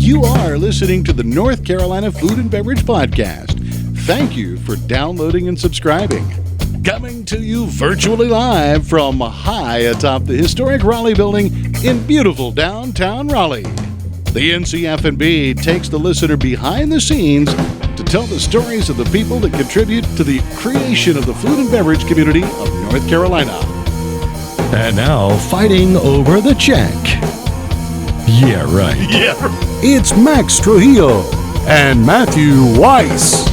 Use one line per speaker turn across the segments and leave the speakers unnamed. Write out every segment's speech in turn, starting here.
You are listening to the North Carolina Food and Beverage Podcast. Thank you for downloading and subscribing. Coming to you virtually live from high atop the historic Raleigh building in beautiful downtown Raleigh. The NCF&B takes the listener behind the scenes to tell the stories of the people that contribute to the creation of the food and beverage community of North Carolina. And now, fighting over the check. Yeah, right. It's Max Trujillo and Matthew Weiss.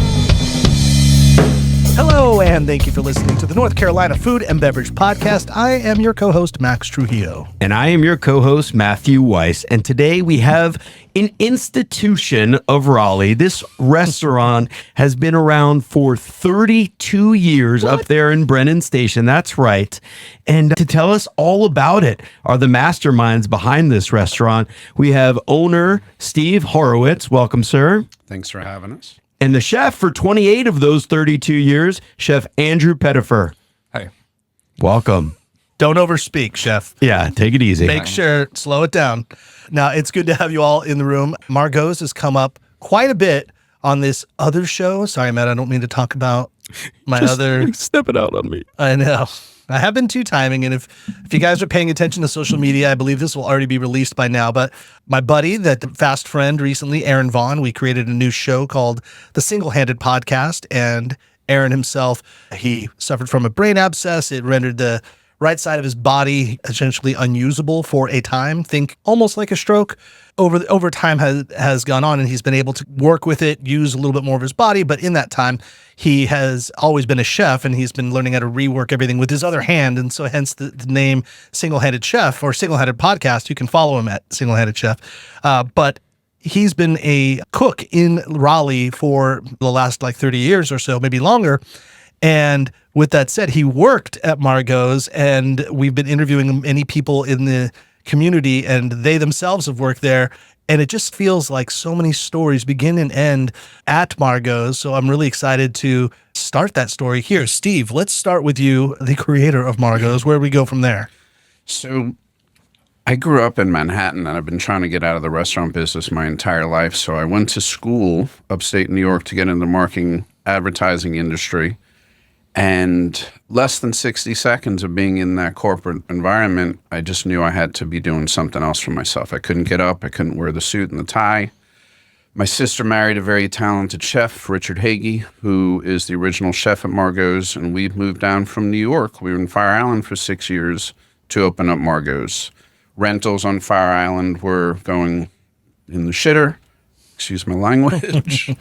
Hello, and thank you for listening to the North Carolina Food and Beverage Podcast. I am your co-host, Max Trujillo.
And I am your co-host, Matthew Weiss. And today we have an institution of Raleigh. This restaurant has been around for 32 years up there in Brennan Station. That's right. And to tell us all about it are the masterminds behind this restaurant. We have owner Steve Horowitz. Welcome, sir.
Thanks for having us.
And the chef for 28 of those 32 years, Chef Andrew Pettifer.
Hey.
Welcome.
Don't overspeak, Chef.
Yeah, take it easy.
Make sure, slow it down. Now, it's good to have you all in the room. Margot's has come up quite a bit on this other show. Sorry, Matt, I don't mean to talk about my other...
Step it out on me.
I know. I have been two-timing, and if you guys are paying attention to social media, I believe this will already be released by now, but my buddy, that fast friend recently, Aaron Vaughn, we created a new show called The Single-Handed Podcast, and Aaron himself, he suffered from a brain abscess. It rendered the right side of his body essentially unusable for a time. Think almost like a stroke. Over time has gone on, and he's been able to work with it, use a little bit more of his body. But in that time, he has always been a chef, and he's been learning how to rework everything with his other hand. And so hence the name Single-Handed Chef or Single-Handed Podcast. You can follow him at Single-Handed Chef. But he's been a cook in Raleigh for the last 30 years or so, maybe longer. And with that said, he worked at Margot's, and we've been interviewing many people in the community, and they themselves have worked there. And it just feels like so many stories begin and end at Margot's. So I'm really excited to start that story here. Steve, let's start with you, the creator of Margot's. Where do we go from there?
So I grew up in Manhattan, and I've been trying to get out of the restaurant business my entire life. So I went to school upstate New York to get into the marketing advertising industry. And less than 60 seconds of being in that corporate environment, I just knew I had to be doing something else for myself. I couldn't get up. I couldn't wear the suit and the tie. My sister married a very talented chef, Richard Hagee, who is the original chef at Margot's, and we moved down from New York. We were in Fire Island for 6 years to open up Margot's. Rentals on Fire Island were going in the shitter, excuse my language.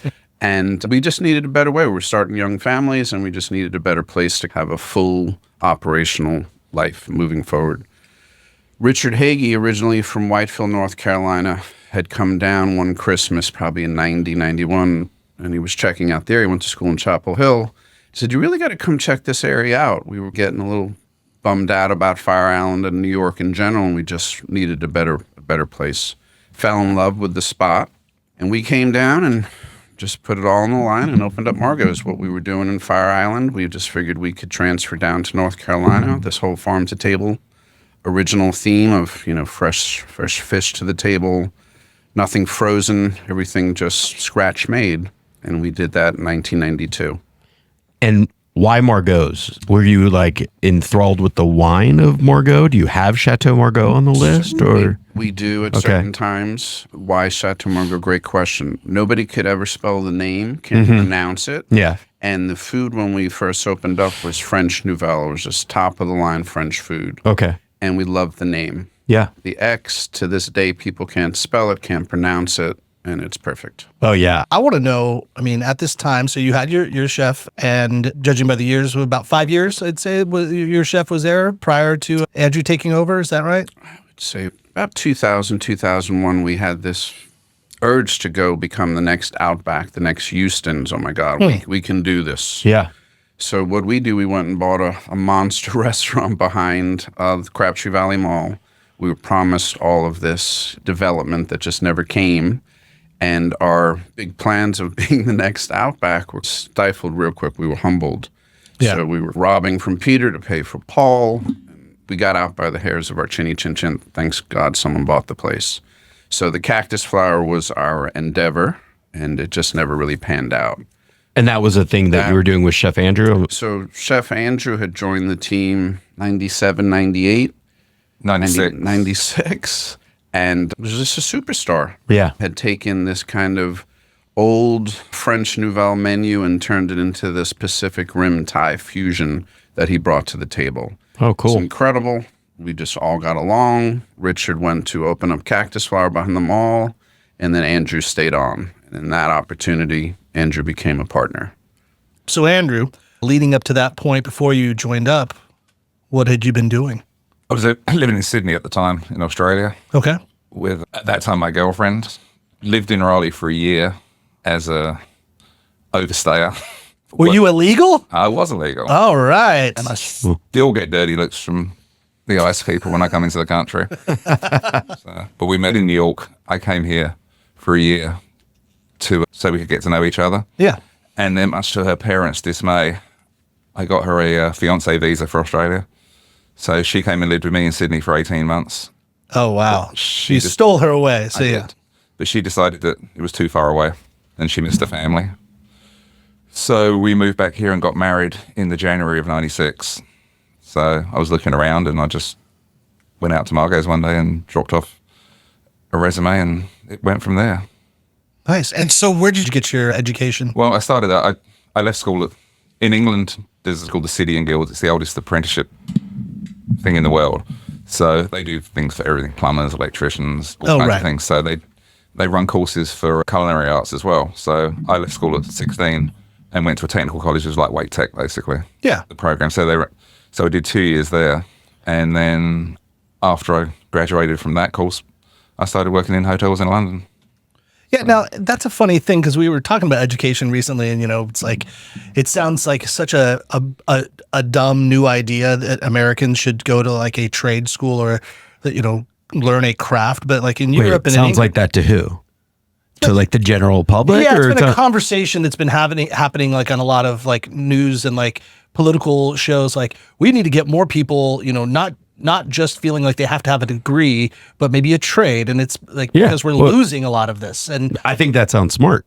And we just needed a better way. We were starting young families, and we just needed a better place to have a full operational life moving forward. Richard Hagee, originally from Whiteville, North Carolina, had come down one Christmas, probably in 90, 91, and he was checking out there. He went to school in Chapel Hill. He said, "You really got to come check this area out." We were getting a little bummed out about Fire Island and New York in general, and we just needed a better place. Fell in love with the spot, and we came down and just put it all on the line and opened up Margot's. What we were doing in Fire Island, we just figured we could transfer down to North Carolina. This whole farm to table original theme of, fresh fish to the table, nothing frozen, everything just scratch made. And we did that in 1992.
And why Margot's? Were you enthralled with the wine of Margot? Do you have Chateau Margaux on the list, or
we do at certain times? Why Chateau Margaux? Great question. Nobody could ever spell the name, can pronounce it.
Yeah.
And the food when we first opened up was French Nouvelle. It was just top of the line French food.
Okay.
And we loved the name.
Yeah.
The X, to this day, people can't spell it, can't pronounce it. And it's perfect.
Oh, yeah.
I want to know, at this time, so you had your chef, and judging by the years, about 5 years, I'd say, your chef was there prior to Andrew taking over. Is that right?
I would say about 2000, 2001, we had this urge to go become the next Outback, the next Houston's. Oh, my God, we can do this.
Yeah.
So what we do, we went and bought a monster restaurant behind the Crabtree Valley Mall. We were promised all of this development that just never came. And our big plans of being the next Outback were stifled real quick. We were humbled.
Yeah.
So we were robbing from Peter to pay for Paul. We got out by the hairs of our chinny chin chin. Thanks God someone bought the place. So the cactus flower was our endeavor, and it just never really panned out.
And that was a thing that you were doing with Chef Andrew?
So Chef Andrew had joined the team 97, 98, 96, and was just a superstar.
Yeah.
Had taken this kind of old French Nouvelle menu and turned it into this Pacific Rim Thai fusion that he brought to the table.
Oh, cool.
It's incredible. We just all got along. Richard went to open up Cactus Flower behind the mall, and then Andrew stayed on. And in that opportunity, Andrew became a partner.
So, Andrew, leading up to that point before you joined up, what had you been doing?
I was living in Sydney at the time in Australia
Okay.
with, at that time, my girlfriend. Lived in Raleigh for a year as a overstayer.
Were you illegal?
I was illegal.
All right.
I still get dirty looks from the ICE people when I come into the country. But we met in New York. I came here for a year so we could get to know each other.
Yeah.
And then, much to her parents' dismay, I got her a fiancé visa for Australia. So she came and lived with me in Sydney for 18 months.
Oh, wow.
She
You
just-
stole her away. So,
I
yeah.
did. But she decided that it was too far away and she missed her family. So we moved back here and got married in the January of 96. So I was looking around and I just went out to Margot's one day and dropped off a resume and it went from there.
Nice. And so, where did you get your education?
Well, I started out, I left school in England. There's called the City and Guilds. It's the oldest apprenticeship thing in the world. So they do things for everything, plumbers, electricians, all kinds
right.
of things. So they run courses for culinary arts as well. So I left school at 16 and went to a technical college. It was like Wake Tech, basically.
Yeah.
The program. So I did 2 years there. And then after I graduated from that course, I started working in hotels in London.
Yeah, now that's a funny thing because we were talking about education recently, and it's like, it sounds like such a dumb new idea that Americans should go to like a trade school or that learn a craft, but like in
Wait,
Europe
it
and in
sounds
England,
like that to who? To like the general public?
yeah,
or
it's been a
to-
conversation that's been happening like on a lot of like news and like political shows. Like we need to get more people, not just feeling like they have to have a degree, but maybe a trade, and it's like
Yeah,
because we're
well-
losing a lot of this, and
I think that sounds smart.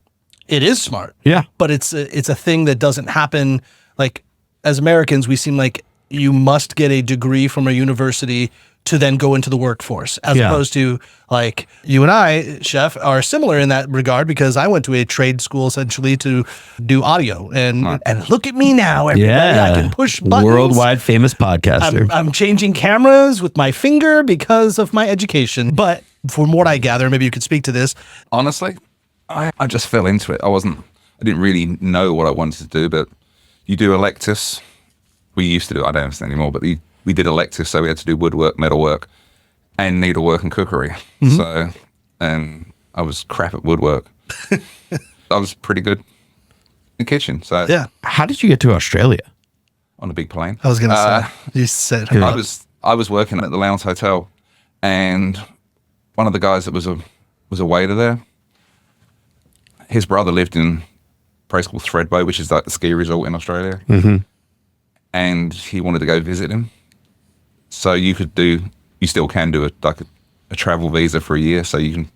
it is smart.
Yeah.
But it's a thing that doesn't happen. Like as Americans, we seem like you must get a degree from a university to then go into the workforce, as
Yeah.
opposed to like you and I, Chef, are similar in that regard because I went to a trade school essentially to do audio, and look at me now, everybody.
Yeah.
I can push buttons.
Worldwide famous podcaster.
I'm changing cameras with my finger because of my education. But from what I gather, maybe you could speak to this.
Honestly, I just fell into it. I didn't really know what I wanted to do, but you do electives. We used to do it, I don't understand anymore, but we did electives, so we had to do woodwork, metalwork, and needlework and cookery.
Mm-hmm.
So, and I was crap at woodwork. I was pretty good in the kitchen. So,
Yeah,
How did you get to Australia?
on a big plane.
I was gonna say. You said
I was working at the Lounge Hotel, and one of the guys that was a waiter there, his brother lived in a place called Thredbo, which is like the ski resort in Australia. Mm-hmm. And he wanted to go visit him. So you still can do a travel visa for a year, so you can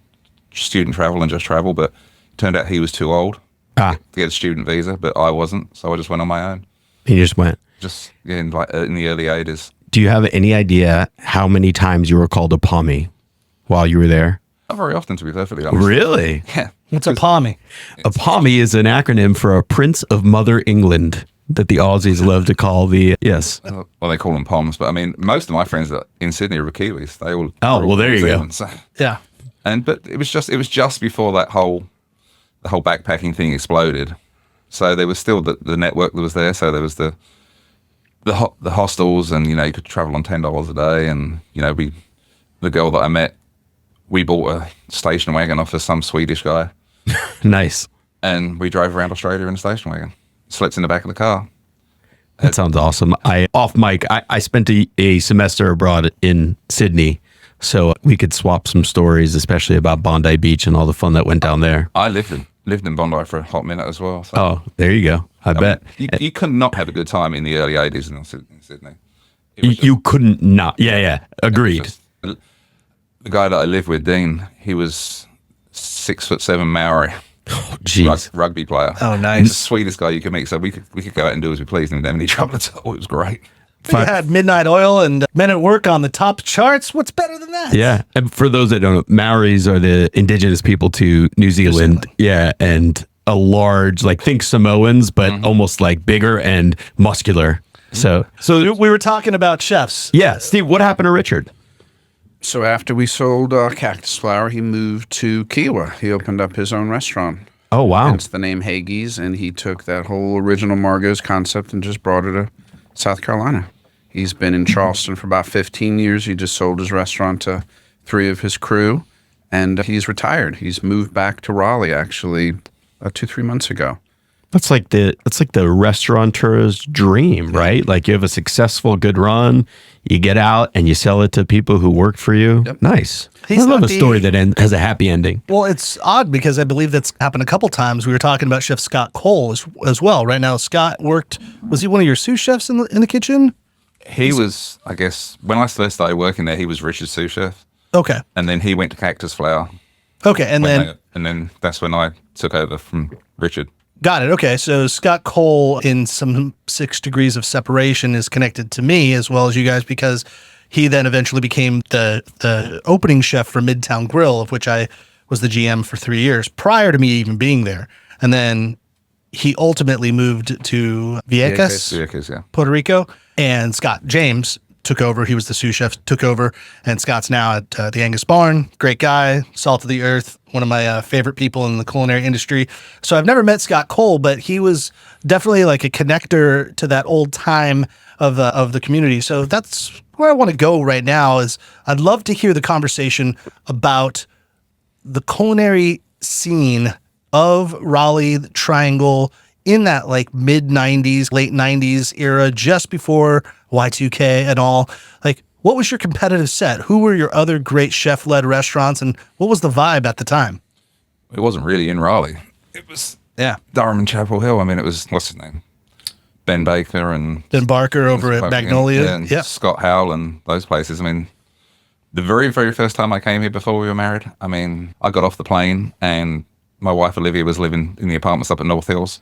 student travel and just travel. But it turned out he was too old to get a student visa, but I wasn't, so I just went on my own.
You just went.
Just in the early 80s.
Do you have any idea how many times you were called a pommy while you were there?
Not very often, to be perfectly honest.
Really?
Yeah.
what's a pommy?
A pommy is an acronym for a Prince of Mother England that the Aussies love to call the, yes.
Well, they call them poms, but I mean, most of my friends that in Sydney are Kiwis. They all.
Oh, well, there you go.
So,
Yeah.
but it was just before the whole backpacking thing exploded. So there was still the network that was there. So there was the hostels, and you could travel on $10 a day, and the girl that I met, we bought a station wagon off of some Swedish guy,
Nice.
and we drove around Australia in a station wagon. Slept in the back of the car.
That sounds awesome. Off mic, I spent a semester abroad in Sydney, so we could swap some stories, especially about Bondi Beach and all the fun that went down there.
I lived in Bondi for a hot minute as well. So.
Oh, there you go. I bet.
You could not have a good time in the early 80s in Sydney. It was
You couldn't not. Yeah, agreed.
just- the guy that I lived with, Dean, he was 6'7" Maori.
Jeez.
Rugby player.
Oh, nice.
He's the sweetest guy you could meet. So we could go out and do as we pleased and didn't have any trouble at all. It was great.
You had Midnight Oil and Men at Work on the top charts. What's better than that?
Yeah. And for those that don't know, Maoris are the indigenous people to New Zealand. Yeah. And a large, like, think Samoans, but almost like bigger and muscular. So
We were talking about chefs.
yeah, Steve, what happened to Richard?
So after we sold Cactus Flower, he moved to Kiowa. He opened up his own restaurant.
Oh, wow.
Hence the name Hagee's, and he took that whole original Margot's concept and just brought it to South Carolina. He's been in Charleston for about 15 years. He just sold his restaurant to 3 of his crew, and he's retired. He's moved back to Raleigh, actually, 2-3 months ago.
That's like the restaurateur's dream, right? Like you have a successful, good run, you get out and you sell it to people who work for you.
Yep.
Nice.
He's
I love
not
a story that has a happy ending.
Well, it's odd because I believe that's happened a couple times. We were talking about Chef Scott Cole as well. Right now, Scott was he one of your sous chefs in the kitchen?
He was, I guess, when I first started working there, he was Richard's sous chef.
Okay.
And then he went to Cactus Flower.
Okay. And
And then that's when I took over from Richard.
got it. Okay. So Scott Cole, in some 6 degrees of separation, is connected to me as well as you guys because he then eventually became the opening chef for Midtown Grill, of which I was the GM for 3 years prior to me even being there. And then he ultimately moved to Vieques,
Vieques, yeah.
Puerto Rico, and Scott James took over. He was the sous chef, took over, and Scott's now at the Angus Barn. Great guy, salt of the earth, one of my favorite people in the culinary industry. So I've never met Scott Cole, but he was definitely like a connector to that old time of the community. So that's where I want to go right now. Is I'd love to hear the conversation about the culinary scene of Raleigh, the Triangle, in that like mid 90s, late 90s era, just before Y2K and all. Like, what was your competitive set? Who were your other great chef-led restaurants, and what was the vibe at the time?
It wasn't really in Raleigh. It was
Yeah.
Durham and Chapel Hill. I mean, it was, what's his name? Ben Baker and
Ben Barker over at Magnolia.
and
Yeah.
Scott Howell and those places. I mean, the very, very first time I came here before we were married, I mean, I got off the plane and my wife Olivia was living in the apartments up at North Hills.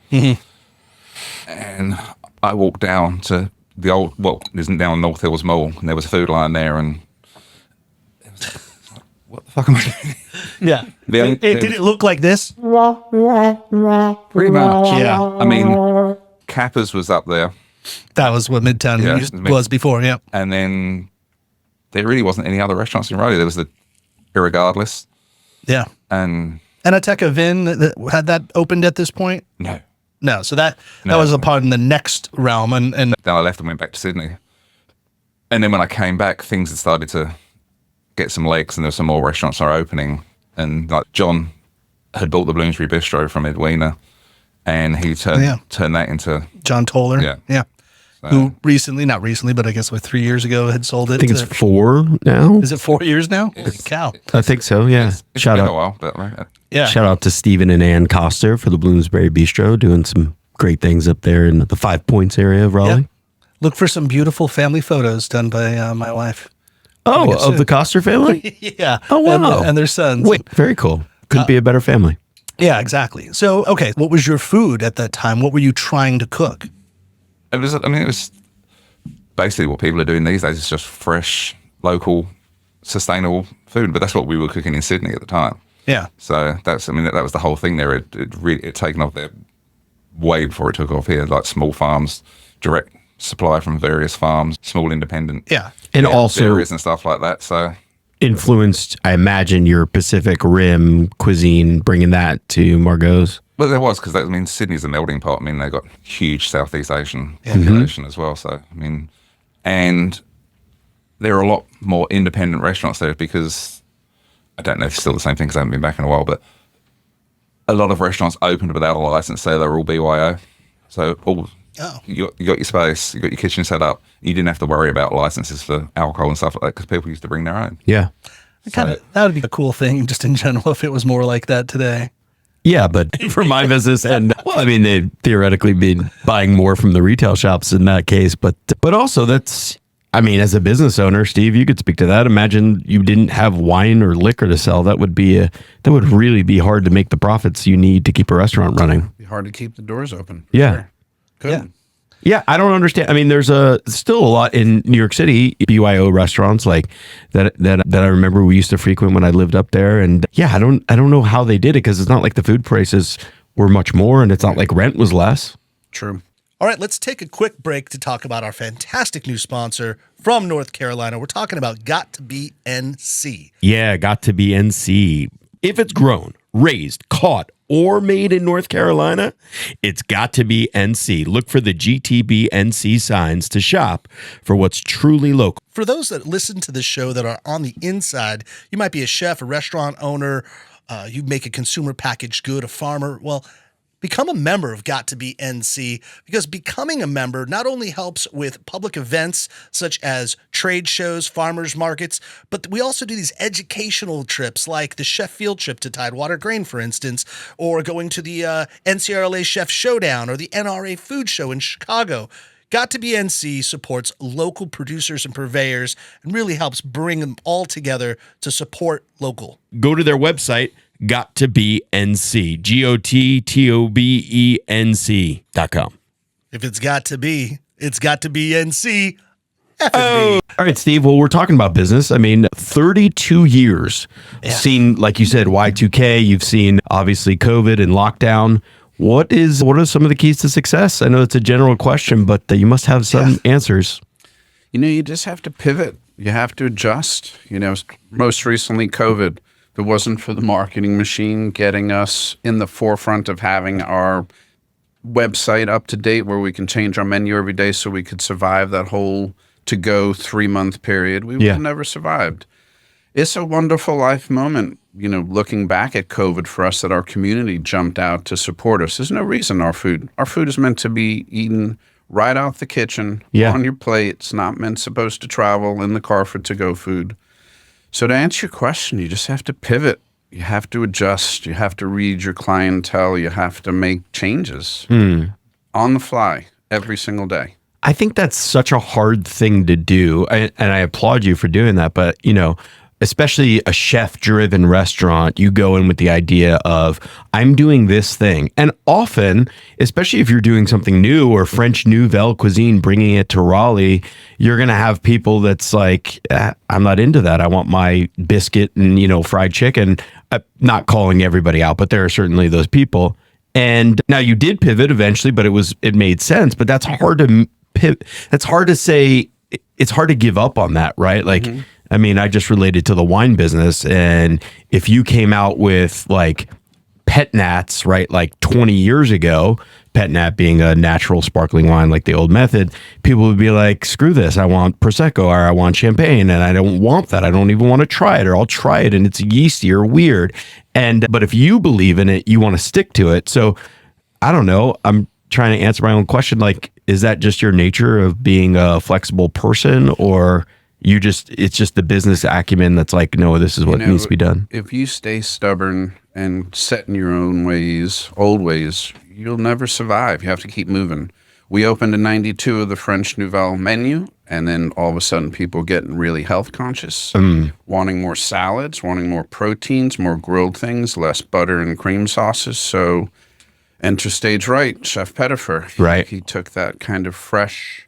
And I walked down to the old, well, isn't down North Hills Mall, and there was a food line there, and it was like, what the fuck am I doing?
Yeah. Did it look like this?
Pretty much.
Yeah.
I mean, Kappa's was up there,
That was what Midtown
Yeah.
was before. Yeah.
and then there really wasn't any other restaurants in Raleigh. There was the Irregardless,
Yeah.
and
And Ateca Vin, had that opened at this point?
no.
No. So that
No.
was upon the next realm. And
Then I left and went back to Sydney. And then when I came back, things had started to get some legs, and there were some more restaurants that were opening. And like John had bought the Bloomsbury Bistro from Ed Weiner, and he turned that into,
John Toller.
Yeah.
Yeah.
So-
Who recently, not recently, but I guess like 3 years ago had sold it.
I think it's
to-
4 now.
Is it 4 years now? Holy cow.
I think so, yeah.
it's
Shout
been
out.
a while, but right.
Yeah.
Shout out to Stephen and Ann Coster for the Bloomsbury Bistro, doing some great things up there in the 5 Points area of Raleigh.
Yep. Look for some beautiful family photos done by my wife.
Oh,
guess
of
so.
the Coster family?
Yeah.
Oh, wow.
And their sons.
Wait, very cool. Couldn't be a better family.
Yeah, exactly. So, okay, what was your food at that time? What were you trying to cook?
It was basically what people are doing these days. It's just fresh, local, sustainable food. But that's what we were cooking in Sydney at the time.
Yeah.
So that was the whole thing there. It really had taken off there way before it took off here, like small farms, direct supply from various farms, small independent.
Yeah.
And also
dairies and stuff like that. So
influenced, I imagine, your Pacific Rim cuisine, bringing that to Margot's.
well, there was, because Sydney's a melting pot. I mean, they got huge Southeast Asian population as well. So I mean, and there are a lot more independent restaurants there, because I don't know if it's still the same thing because I haven't been back in a while, but a lot of restaurants opened without a license, so they were all BYO. So you got your space, you got your kitchen set up. You didn't have to worry about licenses for alcohol and stuff like that, because people used to bring their own.
Yeah.
That would be a cool thing just in general if it was more like that today.
Yeah, but for my business, and well, I mean, they'd theoretically be buying more from the retail shops in that case, but also I mean, as a business owner, Steve, you could speak to that. Imagine you didn't have wine or liquor to sell. That would really be hard to make the profits you need to keep a restaurant running.
Be hard to keep the doors open.
Yeah.
Sure. Couldn't.
Yeah, I don't understand. I mean, there's still a lot in New York City, BYO restaurants like that I remember we used to frequent when I lived up there. And yeah, I don't know how they did it, because it's not like the food prices were much more, and it's not like rent was less.
True.
All right, let's take a quick break to talk about our fantastic new sponsor from North Carolina. We're talking about Got to Be NC.
Yeah, Got to Be NC. If it's grown, raised, caught, or made in North Carolina, it's got to be NC. Look for the GTB NC signs to shop for what's truly local.
For those that listen to the show that are on the inside, you might be a chef, a restaurant owner, you make a consumer packaged good, a farmer. Well, become a member of Got to Be NC, because becoming a member not only helps with public events such as trade shows, farmers markets, but we also do these educational trips like the chef field trip to Tidewater Grain, for instance, or going to the NCRLA Chef Showdown or the NRA Food Show in Chicago. Got to Be NC supports local producers and purveyors and really helps bring them all together to support local.
Go to their website, Got to Be NC, GOTTOBENC.com.
If it's got to be, it's got to be NC.
Oh. All right, Steve. Well, we're talking about business. I mean, 32 years. Seen, like you said, Y2K. You've seen, obviously, COVID and lockdown. What are some of the keys to success? I know it's a general question, but you must have some answers.
You just have to pivot. You have to adjust. Most recently, COVID. If it wasn't for the marketing machine getting us in the forefront of having our website up to date where we can change our menu every day so we could survive that whole to-go 3-month period, we would have never survived. It's a wonderful life moment, looking back at COVID for us, that our community jumped out to support us. There's no reason our food is meant to be eaten right out the kitchen on your plate. It's not supposed to travel in the car for to-go food. So to answer your question, you just have to pivot. You have to adjust. You have to read your clientele. You have to make changes on the fly every single day.
I think that's such a hard thing to do. And I applaud you for doing that. But, especially a chef-driven restaurant, you go in with the idea of, I'm doing this thing. And often, especially if you're doing something new or French Nouvelle cuisine, bringing it to Raleigh, you're going to have people that's like, I'm not into that. I want my biscuit and, fried chicken. Not calling everybody out, but there are certainly those people. And now you did pivot eventually, but it made sense. But that's hard to pivot. That's hard to say. It's hard to give up on that, right? Like, I mean, I just related to the wine business, and if you came out with like Pet Nats, right, like 20 years ago, Pet Nat being a natural sparkling wine like the old method, people would be like, screw this, I want Prosecco or I want Champagne, and I don't want that. I don't even want to try it, or I'll try it and it's yeasty or weird. But if you believe in it, you want to stick to it. So I don't know. I'm trying to answer my own question. Like, is that just your nature of being a flexible person, or it's just the business acumen that's like, no, this is what needs to be done?
If you stay stubborn and set in your own ways, old ways, you'll never survive. You have to keep moving. We opened in 92 of the French Nouvelle menu, and then all of a sudden people getting really health conscious, wanting more salads, wanting more proteins, more grilled things, less butter and cream sauces. So enter stage right, Chef Pettifer.
Right.
He took that kind of fresh,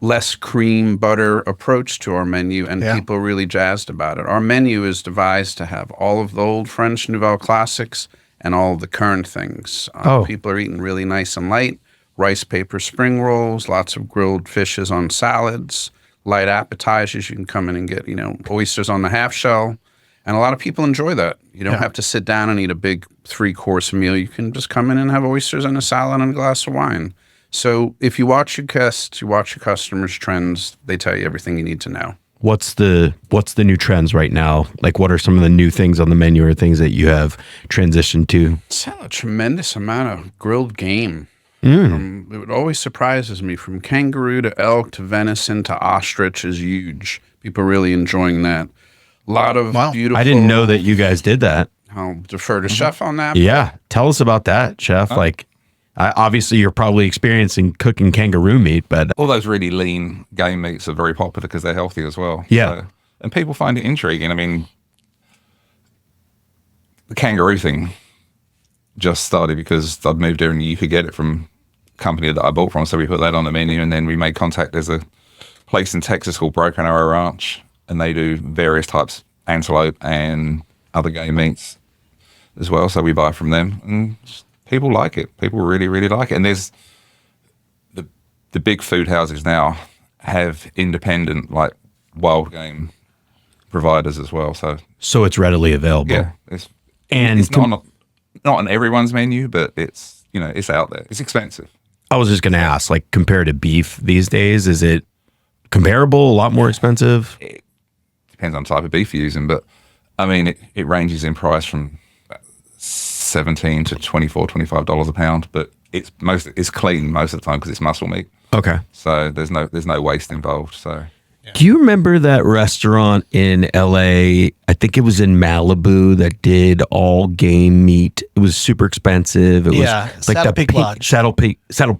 less cream butter approach to our menu, and people really jazzed about it. Our menu is devised to have all of the old French Nouvelle classics and all of the current things. People are eating really nice and light. Rice paper spring rolls, lots of grilled fishes on salads, light appetizers. You can come in and get, oysters on the half shell. And a lot of people enjoy that. You don't have to sit down and eat a big 3-course meal. You can just come in and have oysters and a salad and a glass of wine. So if you watch your guests, you watch your customers' trends, they tell you everything you need to know.
What's the new trends right now? Like, what are some of the new things on the menu or things that you have transitioned to?
It's a tremendous amount of grilled game. It always surprises me. From kangaroo to elk to venison to ostrich is huge. People really enjoying that. A lot of beautiful.
I didn't know that you guys did that.
I'll defer to Chef on that.
Yeah. Tell us about that, Chef. Like, Obviously, you're probably experiencing cooking kangaroo meat, but
All those really lean game meats are very popular because they're healthy as well.
Yeah.
And people find it intriguing. I mean, the kangaroo thing just started because I'd moved here and you could get it from a company that I bought from. So we put that on the menu, and then we made contact. There's a place in Texas called Broken Arrow Ranch, and they do various types, antelope and other game meats as well. So we buy from them, and people like it. People really, really like it. And there's the big food houses now have independent, like, wild game providers as well. So
it's readily available.
yeah, it's not on everyone's menu, but it's it's out there. It's expensive.
I was just going to ask, like, compared to beef these days, is it comparable? A lot more expensive?
Depends on the type of beef you're using, but I mean it ranges in price from $17 to $24-$25 a pound, but it's clean most of the time because it's muscle meat.
Okay.
So there's no waste involved. So
Do you remember that restaurant in LA? I think it was in Malibu that did all game meat. It was super expensive. It
Yeah,
was like
Saddle
the
Peak Lodge.
Saddle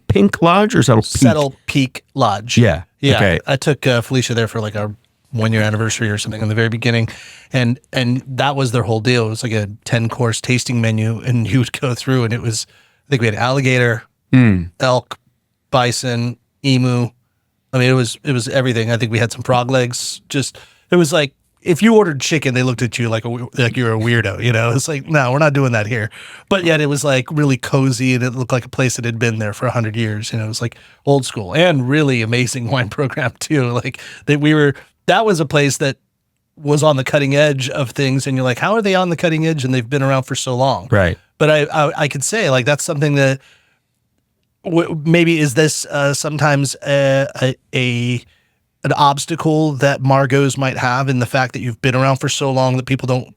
Pink Lodge or Saddle Peak?
Settle Peak Lodge.
Yeah.
Yeah.
Okay.
I took Felicia there for like our 1 year anniversary or something in the very beginning. And that was their whole deal. It was like a 10-course tasting menu, and you would go through, and it was, I think we had alligator, elk, bison, emu. I mean, it was everything. I think we had some frog legs. Just, it was like, if you ordered chicken, they looked at you like you're a weirdo, It's like, no, we're not doing that here. But yet it was like really cozy, and it looked like a place that had been there for 100 years. It was like old school and really amazing wine program too. Like that was a place that was on the cutting edge of things. And you're like, how are they on the cutting edge? And they've been around for so long.
Right.
But I could say, like, that's something that maybe is this sometimes an obstacle that Margot's might have, in the fact that you've been around for so long that people don't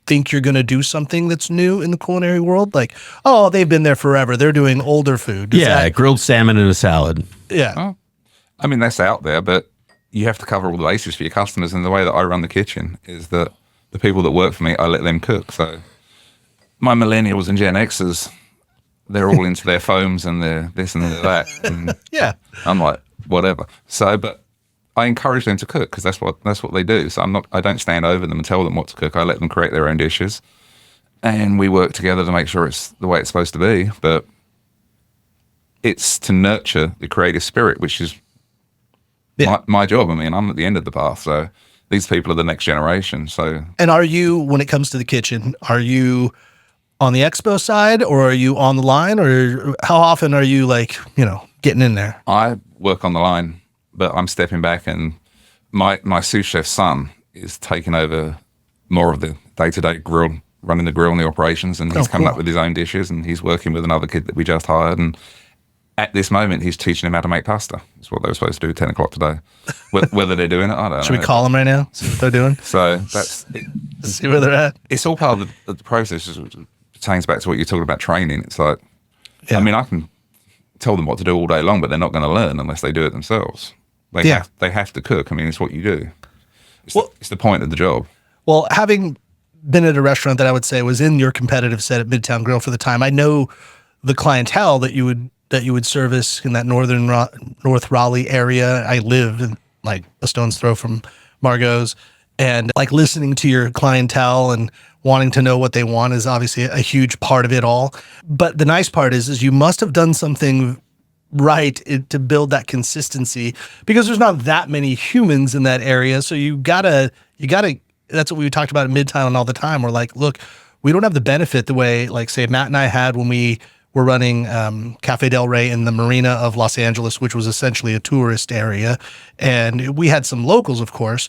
think you're going to do something that's new in the culinary world? Like, oh, they've been there forever. They're doing older food.
Grilled salmon and a salad.
Yeah.
Oh, I mean, that's out there, but you have to cover all the bases for your customers. And the way that I run the kitchen is that the people that work for me, I let them cook. So my millennials and Gen Xers, they're all into their foams and their this and their that. And
Yeah.
I'm like, whatever. So, but I encourage them to cook because that's what they do. So I don't stand over them and tell them what to cook. I let them create their own dishes, and we work together to make sure it's the way it's supposed to be. But it's to nurture the creative spirit, which is my job. I mean, I'm at the end of the path, so these people are the next generation. So,
And are you, when it comes to the kitchen, are you on the expo side, or are you on the line, or how often are you, like, getting in there?
I work on the line, but I'm stepping back, and my sous chef son is taking over more of the day-to-day grill, running the grill and the operations, and he's coming up with his own dishes, and he's working with another kid that we just hired, and at this moment he's teaching him how to make pasta. That's what they were supposed to do at 10 o'clock today. Whether they're doing it, I don't know.
Should we call them right now? See what they're doing?
So that's it.
See where they're at?
It's all part of the process. It pertains back to what you're talking about, training. It's like, I mean, I can tell them what to do all day long, but they're not going to learn unless they do it themselves. They have to cook. I mean, it's what you do. It's the point of the job.
Well, having been at a restaurant that I would say was in your competitive set at Midtown Grill for the time, I know the clientele that you would service in that North Raleigh area. I lived in, like, a stone's throw from Margot's, and like listening to your clientele and wanting to know what they want is obviously a huge part of it all. But the nice part is you must have done something right to build that consistency, because there's not that many humans in that area. So you gotta, that's what we talked about at Midtown all the time. We're like, look, we don't have the benefit the way, like, say, Matt and I had when we were running Cafe Del Rey in the Marina of Los Angeles, which was essentially a tourist area. And we had some locals, of course,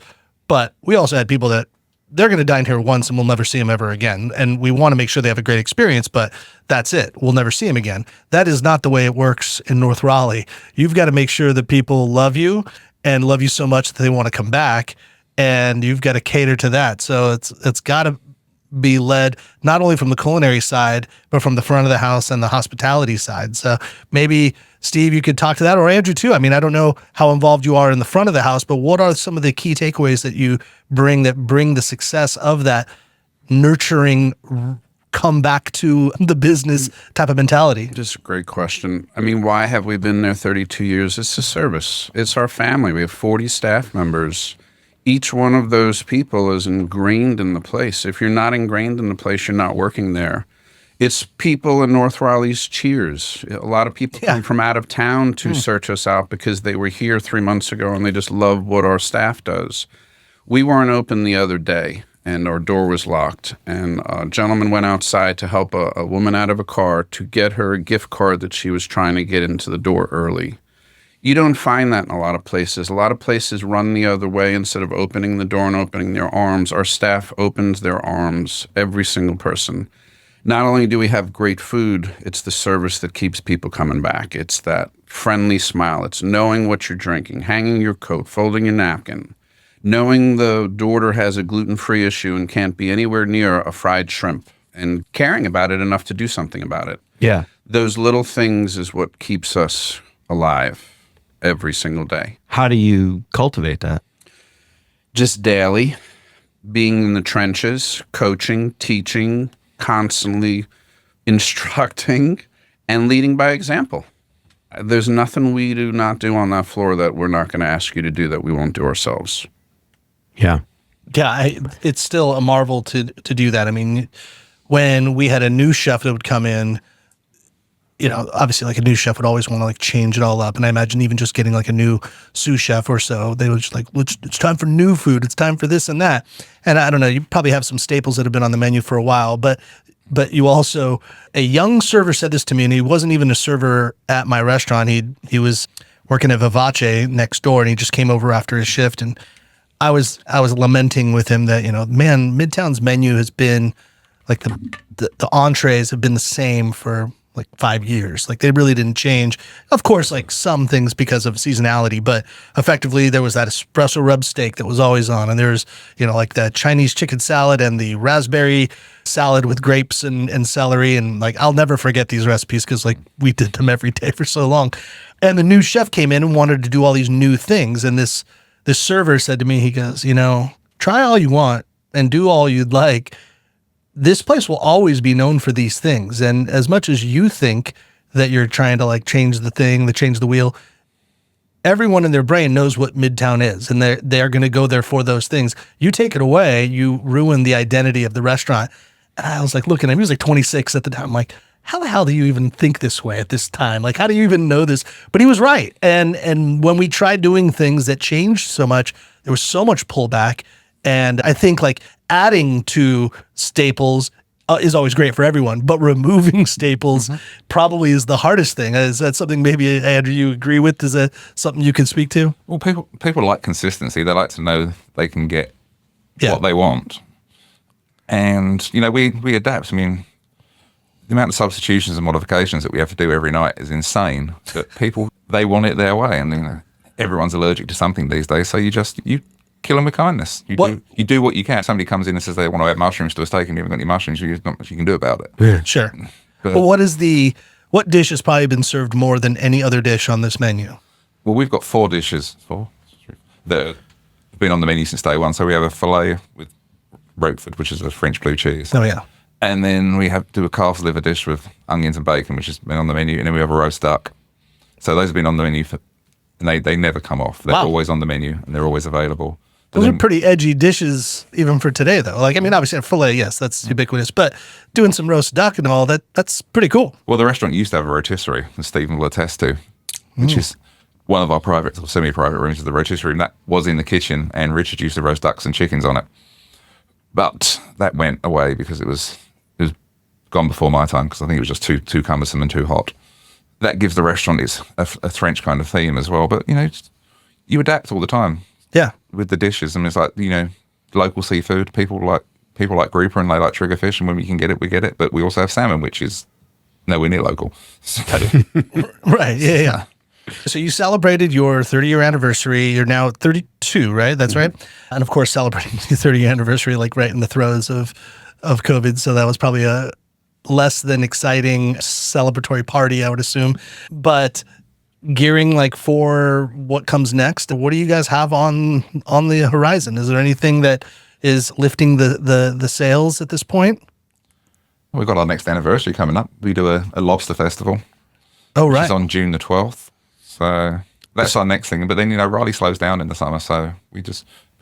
but we also had people that they're going to dine here once and we'll never see them ever again. And we want to make sure they have a great experience, but that's it. We'll never see them again. That is not the way it works in North Raleigh. You've got to make sure that people love you and love you so much that they want to come back, and you've got to cater to that. So it's got to be led not only from the culinary side, but from the front of the house and the hospitality side. So maybe, Steve, you could talk to that, or Andrew too. I mean, I don't know how involved you are in the front of the house, but what are some of the key takeaways that you bring that bring the success of that nurturing come back to the business type of mentality?
Just a great question. I mean, why have we been there 32 years? It's a service. It's our family. We have 40 staff members. Each one of those people is ingrained in the place. If you're not ingrained in the place, you're not working there. It's people in North Raleigh's Cheers. A lot of people come from out of town to search us out because they were here 3 months ago and they just love what our staff does. We weren't open the other day, and our door was locked. And a gentleman went outside to help a woman out of a car to get her a gift card that she was trying to get into the door early. You don't find that in a lot of places. A lot of places run the other way. Instead of opening the door and opening their arms, our staff opens their arms, every single person. Not only do we have great food, it's the service that keeps people coming back. It's that friendly smile. It's knowing what you're drinking, hanging your coat, folding your napkin, knowing the daughter has a gluten-free issue and can't be anywhere near a fried shrimp, and caring about it enough to do something about it.
Yeah.
Those little things is what keeps us alive every single day.
How do you cultivate that?
Just daily, being in the trenches, coaching, teaching, constantly instructing, and leading by example. There's nothing we do not do on that floor that we're not going to ask you to do that we won't do ourselves.
Yeah.
Yeah, it's still a marvel to do that. I mean, when we had a new chef that would come in, you know, obviously like a new chef would always want to like change it all up. And I imagine even just getting like a new sous chef or so, they would just like, it's time for new food. It's time for this and that. And I don't know, you probably have some staples that have been on the menu for a while, but you also, a young server said this to me, and he wasn't even a server at my restaurant. He was working at Vivace next door, and he just came over after his shift. And I was lamenting with him that, you know, man, Midtown's menu has been like the entrees have been the same for like 5 years. Like they really didn't change. Of course, like some things because of seasonality, but effectively there was that espresso rub steak that was always on. And there's, you know, like the Chinese chicken salad and the raspberry salad with grapes and celery. And like, I'll never forget these recipes because like we did them every day for so long. And the new chef came in and wanted to do all these new things. And this server said to me, he goes, you know, try all you want and do all you'd like. This place will always be known for these things. And as much as you think that you're trying to like change the wheel, everyone in their brain knows what Midtown is, and they're going to go there for those things. You take it away, you ruin the identity of the restaurant. And I was like looking at him, he was like 26 at the time. I'm like, how the hell do you even think this way at this time? Like, how do you even know this? But he was right. And when we tried doing things that changed so much, there was so much pullback. And I think like adding to staples is always great for everyone, but removing staples probably is the hardest thing. Is that something maybe, Andrew, you agree with? Is that something you can speak to?
Well, people like consistency. They like to know they can get what they want. And, you know, we adapt. I mean, the amount of substitutions and modifications that we have to do every night is insane. But people, they want it their way. And, you know, everyone's allergic to something these days. So you kill them with kindness. You do what you can. If somebody comes in and says they want to add mushrooms to a steak and you haven't got any mushrooms, there's not much you can do about it.
Yeah. Sure.
But,
well, what dish has probably been served more than any other dish on this menu?
Well, we've got 4 dishes that have been on the menu since day one. So we have a filet with Roquefort, which is a French blue cheese.
Oh, yeah.
And then we do a calf's liver dish with onions and bacon, which has been on the menu. And then we have a roast duck. So those have been on the menu and they never come off. They're always on the menu and they're always available.
Those are pretty edgy dishes even for today, though. Like, I mean, obviously a filet, yes, that's ubiquitous, but doing some roast duck and all that's pretty cool.
Well, the restaurant used to have a rotisserie, as Stephen will attest to, which is one of our private or semi-private rooms is the rotisserie room. That was in the kitchen, and Richard used to roast ducks and chickens on it. But that went away because it was gone before my time, because I think it was just too cumbersome and too hot. That gives the restaurant a French kind of theme as well. But, you know, you adapt all the time.
Yeah.
With the dishes. I mean, it's like, you know, local seafood. People like grouper and they like triggerfish, and when we can get it, we get it. But we also have salmon, which is nowhere near local. So,
right. Yeah. So you celebrated your 30-year anniversary. You're now 32, right? That's right. And of course, celebrating the 30-year anniversary, like right in the throes of COVID. So that was probably a less than exciting celebratory party, I would assume. But gearing like for what comes next, what do you guys have on the horizon? Is there anything that is lifting the sales at this point?
We've got our next anniversary coming up. We do a lobster festival,
Oh,
which
right.
is on June the 12th. So that's our next thing. But then, Raleigh slows down in the summer. So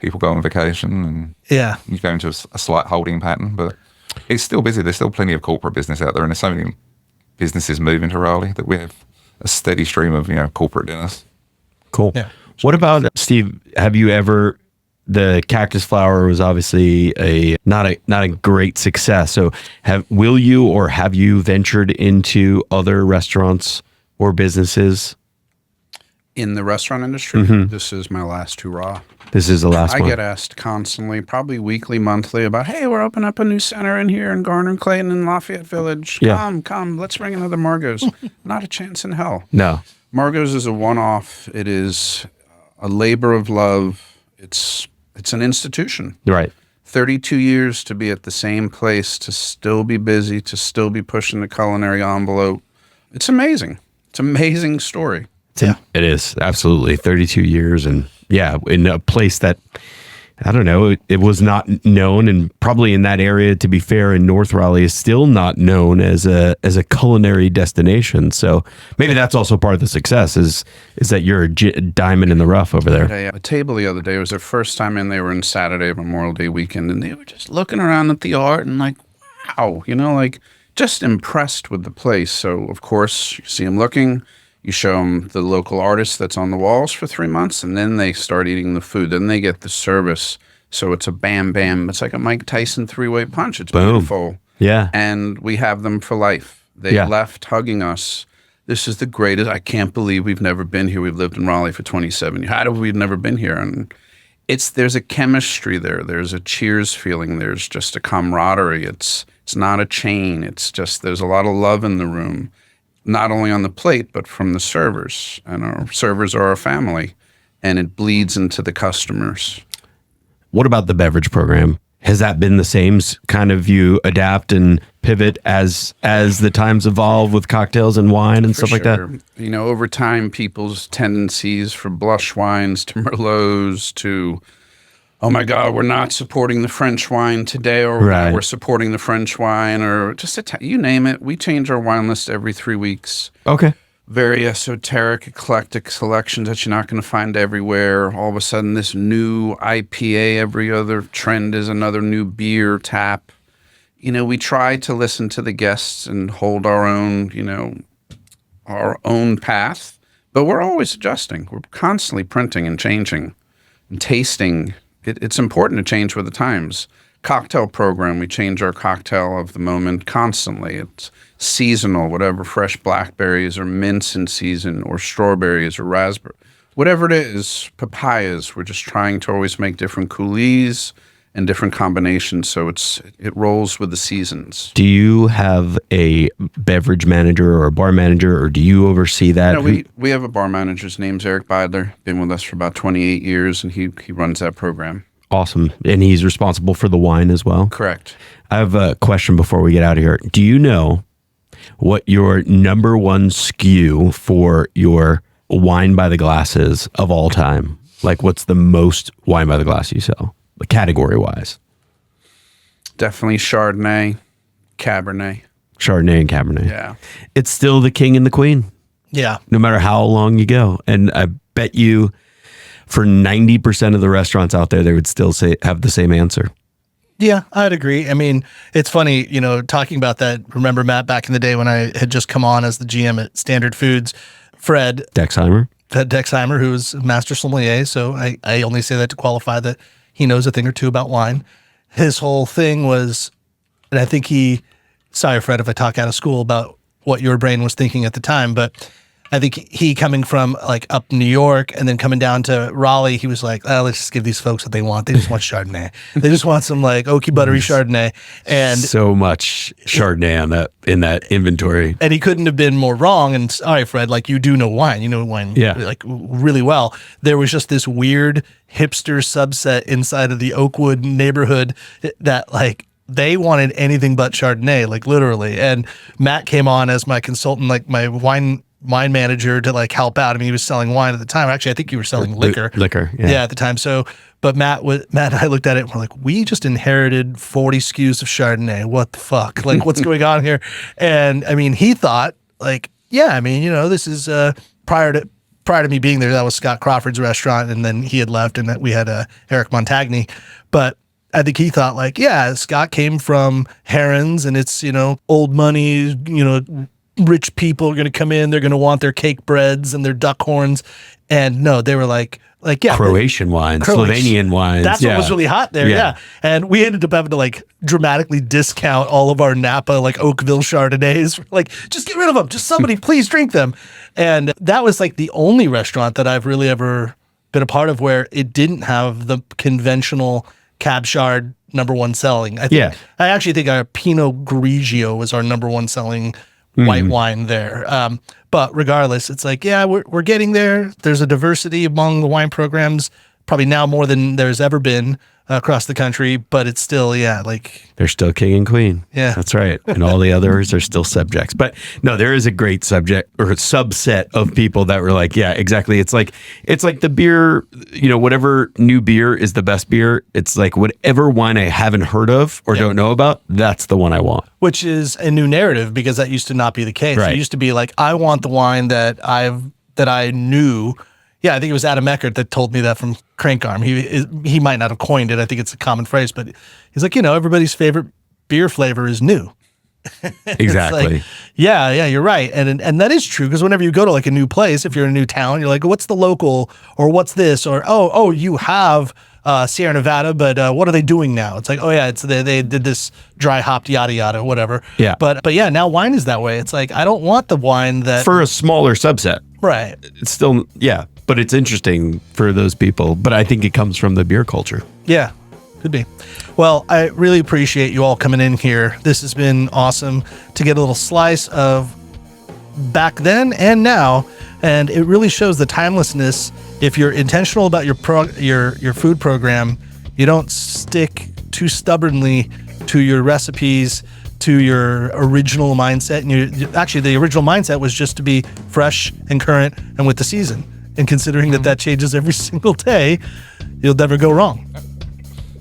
people go on vacation and
Yeah.
you go into a slight holding pattern. But it's still busy. There's still plenty of corporate business out there. And there's so many businesses moving to Raleigh that we have a steady stream of, corporate dinners.
Cool.
Yeah.
What about Steve? Have you ever? The cactus flower was obviously not a great success. So will you or have you ventured into other restaurants or businesses?
In the restaurant industry, this is my last hurrah.
This is the last
I
one.
get asked constantly, probably weekly, monthly, about, hey, we're opening up a new center in here in Garner and Clayton in Lafayette Village.
Yeah.
Come, let's bring another Margot's. Not a chance in hell.
No.
Margot's is a one-off. It is a labor of love. It's an institution.
Right.
32 years to be at the same place, to still be busy, to still be pushing the culinary envelope. It's amazing. It's an amazing story.
Yeah.
It is. Absolutely. 32 years. And yeah, in a place that, I don't know, it was not known, and probably in that area, to be fair, in North Raleigh is still not known as a culinary destination. So maybe that's also part of the success is that you're a diamond in the rough over there.
A table the other day, it was their first time in. They were in Saturday, Memorial Day weekend, and they were just looking around at the art and like, wow, just impressed with the place. So, of course, you see them looking. You show them the local artist that's on the walls for 3 months, and then they start eating the food. Then they get the service. So it's a bam, bam. It's like a Mike Tyson three-way punch. It's
Boom.
beautiful.
Yeah.
And we have them for life. They left hugging us. This is the greatest. I can't believe we've never been here. We've lived in Raleigh for 27 years. How have we never been here? And there's a chemistry there. There's a cheers feeling. There's just a camaraderie. It's not a chain. It's just there's a lot of love in the room. Not only on the plate, but from the servers. And our servers are our family, and it bleeds into the customers.
What about the beverage program? Has that been the same kind of you adapt and pivot as the times evolve with cocktails and wine and stuff like that?
Over time, people's tendencies for blush wines to Merlots to, oh my God, we're not supporting the French wine today, or
Right.
we're supporting the French wine, or just you name it. We change our wine list every 3 weeks.
Okay.
Very esoteric, eclectic selections that you're not going to find everywhere. All of a sudden, this new IPA, every other trend is another new beer tap. We try to listen to the guests and hold our own path, but we're always adjusting. We're constantly printing and changing and tasting. It's important to change with the times. Cocktail program, we change our cocktail of the moment constantly. It's seasonal, whatever, fresh blackberries or mints in season or strawberries or raspberry. Whatever it is, papayas, we're just trying to always make different coulis and different combinations, so it rolls with the seasons.
Do you have a beverage manager or a bar manager, or do you oversee that?
No, we have a bar manager. His name's Eric Beidler. Been with us for about 28 years, and he runs that program.
Awesome. And he's responsible for the wine as well?
Correct.
I have a question before we get out of here. Do you know what your number one SKU for your wine by the glass is of all time? Like, what's the most wine by the glass you sell, category-wise?
Definitely Chardonnay, Cabernet.
Chardonnay and Cabernet.
Yeah.
It's still the king and the queen,
Yeah.
no matter how long you go. And I bet you for 90% of the restaurants out there, they would still have the same answer.
Yeah, I'd agree. I mean, it's funny, talking about that. Remember, Matt, back in the day when I had just come on as the GM at Standard Foods, Fred
Dexheimer?
Dexheimer, who was master sommelier. So I only say that to qualify that he knows a thing or two about wine. His whole thing was, and I think sorry, Fred, if I talk out of school about what your brain was thinking at the time, but I think he coming from like up New York and then coming down to Raleigh, he was like, let's just give these folks what they want. They just want Chardonnay. They just want some like oaky buttery Chardonnay. And
so much Chardonnay in that inventory.
And he couldn't have been more wrong. And all right, Fred, like you do know wine. You know wine like really well. There was just this weird hipster subset inside of the Oakwood neighborhood that like they wanted anything but Chardonnay, like literally. And Matt came on as my consultant, like my wine wine manager to like help out. I mean, he was selling wine at the time. Actually, I think you were selling liquor.
Liquor,
Yeah, at the time. So, but Matt and I looked at it and we're like, we just inherited 40 SKUs of Chardonnay. What the fuck? Like, what's going on here? And I mean, he thought like, yeah, I mean, this is prior to me being there, that was Scott Crawford's restaurant, and then he had left, and we had Eric Montagny. But I think he thought like, yeah, Scott came from Herons, and it's old money, rich people are going to come in, they're going to want their cake breads and their duck horns, and no, they were like yeah,
Croatian wines, Slovenian wines.
That's what was really hot there. Yeah. And we ended up having to like dramatically discount all of our Napa like Oakville Chardonnays. Like, just get rid of them. Just somebody please drink them. And that was like the only restaurant that I've really ever been a part of where it didn't have the conventional Cab Chard number one selling. I actually think our Pinot Grigio was our number one selling white wine there. But regardless, it's like, yeah, we're getting there. There's a diversity among the wine programs, probably now more than there's ever been across the country, but it's still, like...
They're still king and queen.
Yeah.
That's right. And all the others are still subjects. But no, there is a great subject or a subset of people that were like, yeah, exactly. It's like the beer, whatever new beer is the best beer. It's like whatever wine I haven't heard of or don't know about, that's the one I want. Which
is a new narrative because that used to not be the case.
Right.
It used to be like, I want the wine that I knew. Yeah, I think it was Adam Eckert that told me that from Crank Arm. He might not have coined it. I think it's a common phrase, but he's like, everybody's favorite beer flavor is new.
Exactly.
Like, yeah, you're right. And that is true because whenever you go to like a new place, if you're in a new town, you're like, what's the local or what's this? Or, oh, you have Sierra Nevada, but what are they doing now? It's like, oh yeah, they did this dry hopped yada yada, whatever.
Yeah.
But yeah, now wine is that way. It's like, I don't want the wine that...
For a smaller subset.
Right.
It's still, but it's interesting for those people. But I think it comes from the beer culture.
Yeah, could be. Well, I really appreciate you all coming in here. This has been awesome to get a little slice of back then and now, and it really shows the timelessness. If you're intentional about your food program, you don't stick too stubbornly to your recipes, to your original mindset. And actually, the original mindset was just to be fresh and current and with the season. And considering that changes every single day, you'll never go wrong.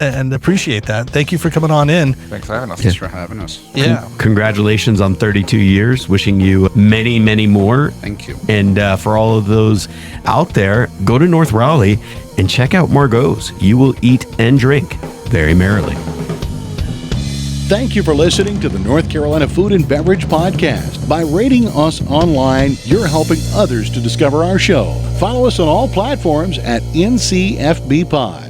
And appreciate that. Thank you for coming on in.
Thanks for having us.
Thanks for having us.
Yeah.
Congratulations on 32 years. Wishing you many, many more.
Thank you.
And for all of those out there, go to North Raleigh and check out Margot's. You will eat and drink very merrily.
Thank you for listening to the North Carolina Food and Beverage Podcast. By rating us online, you're helping others to discover our show. Follow us on all platforms at NCFB Pod.